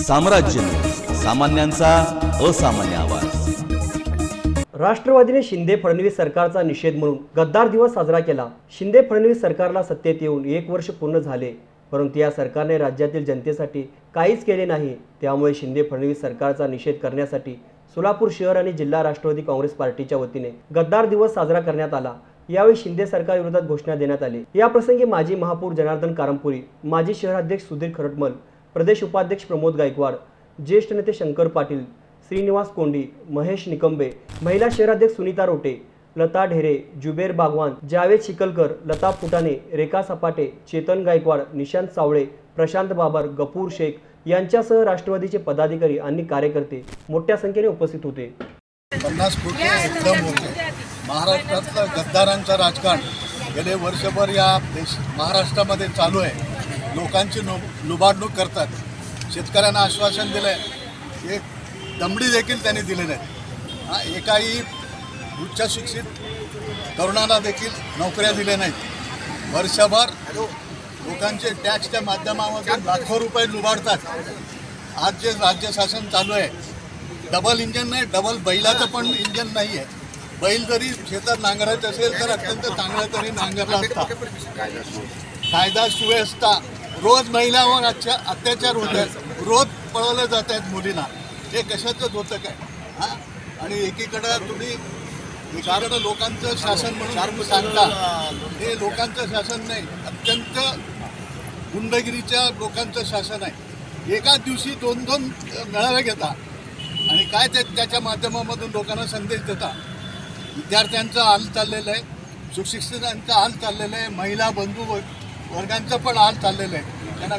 साम्राज्य, सामान्यांचा असामान्य आवाज। राष्ट्रवादीने शिंदे फडणवीस सरकारचा निषेध म्हणून गद्दार दिवस साजरा केला। शिंदे फडणवीस सरकारला सत्तेत येऊन 1 वर्ष पूर्ण झाले, परंतु या सरकारने राज्यातील जनतेसाठी काहीच केले नाही। त्यामुळे शिंदे फडणवीस सरकारचा निषेध करण्यासाठी सोलापूर शहर आणि जिल्हा राष्ट्रवादी काँग्रेस पार्टीच्या वतीने गद्दार दिवस साजरा करण्यात आला। यावेळी शिंदे सरकार विरोधात घोषणा देण्यात आली। या प्रसंगी माजी महापौर जनार्दन कारंपुरी, माजी शहराध्यक्ष सुधीर खरटमल, प्रदेश उपाध्यक्ष प्रमोद गायकवाड, ज्येष्ठ नेते शंकर पाटील, श्रीनिवास कोंडी, महेश निकंबे, महिला शहराध्यक्ष सुनीता रोटे, लता ढेरे, जुबेर बागवान, जावेद शिकलकर, लता फुटाणे, रेखा सपाटे, चेतन गायकवाड, निशांत सावळे, प्रशांत बाबर, गफूर शेख यांच्यासह राष्ट्रवादीचे पदाधिकारी आणि कार्यकर्ते मोठ्या संख्येने उपस्थित होते। 50 कोटी एकदम होते। महाराष्ट्रातलं गद्दारांचं राजकारण गेले वर्षभर या महाराष्ट्रामध्ये चालू आहे। लोकांची लुबाडणूक करतात, शेतकऱ्यांना आश्वासन दिलंय, एक दमडी देखील त्यांनी दिले नाही। एकाही उच्च शिक्षित तरुणांना देखील नोकऱ्या दिल्या नाहीत। वर्षभर लोकांचे टॅक्सच्या माध्यमातून लाखो रुपये लुबाडतात। आज जे राज्य शासन चालू आहे, डबल इंजन नाही, डबल बैलाचं पण इंजन नाही आहे। बैल जरी शेतात नांगरायचं असेल तर अत्यंत चांगलं तरी नांगरला असता। कायदा सुव्यवस्था, रोज महिलांवर अत्याचार होत आहेत, रोज पळवलं जात आहेत मुलींना। हे कशाचंच होतं काय? आणि एकीकडं तुम्ही लोकांचं शासन म्हणून सांगता, हे लोकांचं शासन नाही, अत्यंत गुंडगिरीच्या लोकांचं शासन आहे। एका दिवशी 2-2 मेळावे घेता आणि काय त्याच्या माध्यमामधून लोकांना संदेश देता। विद्यार्थ्यांचा हाल चाललेलं आहे, सुशिक्षितांचा हाल चाललेलं आहे, महिला बंधू वर्गांचं पण हाल चाललेलं आहे। त्यांना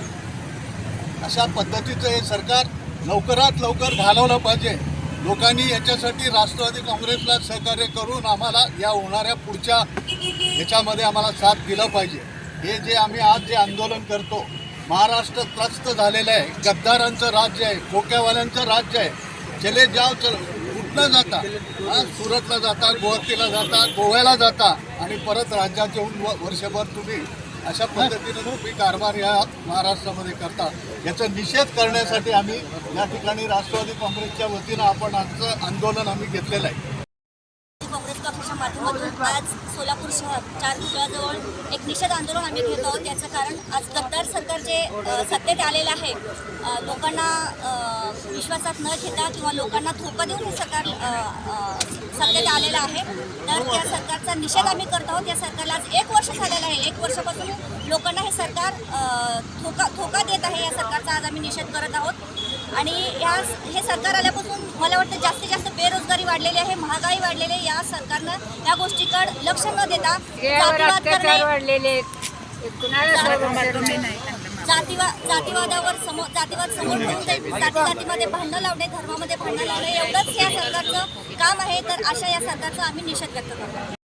अशा पद्धतीचं हे सरकार लवकरात लवकर घालवलं पाहिजे। लोकांनी याच्यासाठी राष्ट्रवादी काँग्रेसला सहकार्य करून आम्हाला या होणाऱ्या पुढच्या ह्याच्यामध्ये आम्हाला साथ दिलं पाहिजे। हे जे आम्ही आज जे आंदोलन करतो, महाराष्ट्र त्रस्त झालेलं आहे, गद्दारांचं राज्य आहे, खोक्यावाल्यांचं राज्य आहे। चले जाओ कुठलं जाता, सुरतला जाता, गुवाहाटीला जाता, गोव्याला जाता आणि परत राज्यात येऊन वर्षभर तुम्ही अशा पद्धतीनं तुम्ही कारभार या महाराष्ट्रामध्ये करता। याचा निषेध करण्यासाठी आम्ही या ठिकाणी राष्ट्रवादी काँग्रेसच्या वतीनं आपण आजचं आंदोलन आम्ही घेतलेलं आहे। काँग्रेस पक्षाच्या माध्यमातून आज सोलापूर शहर 4 पुतळ्याजवळ एक निषेध आंदोलन आम्ही घेत आहोत। याचं कारण आज गद्दार सरकार जे सत्तेत आलेलं आहे, लोकांना विश्वासात न घेता किंवा लोकांना धोका देऊन हे सरकार सत्तेत आलेलं आहे। तर त्या सरकारचा निषेध आम्ही करत आहोत। या सरकारला आज 1 वर्ष झालेलं आहे। 1 वर्षापासून लोकांना हे सरकार धोका देत आहे। या सरकारचा आज आम्ही निषेध करत आहोत। आणि हे सरकार आल्यापासून मला वाटतं जास्तीत जास्त बेरोजगारी वाढलेली आहे, महागाई वाढलेली आहे। या सरकारनं या गोष्टीकडे लक्ष न देता जातीवाद समोर ठेवून जातीमध्ये भांडणं लावणे, धर्मामध्ये भांडणं लावणे, एवढंच या सरकारचं काम आहे। तर अशा या सरकारचा आम्ही निषेध व्यक्त करतो।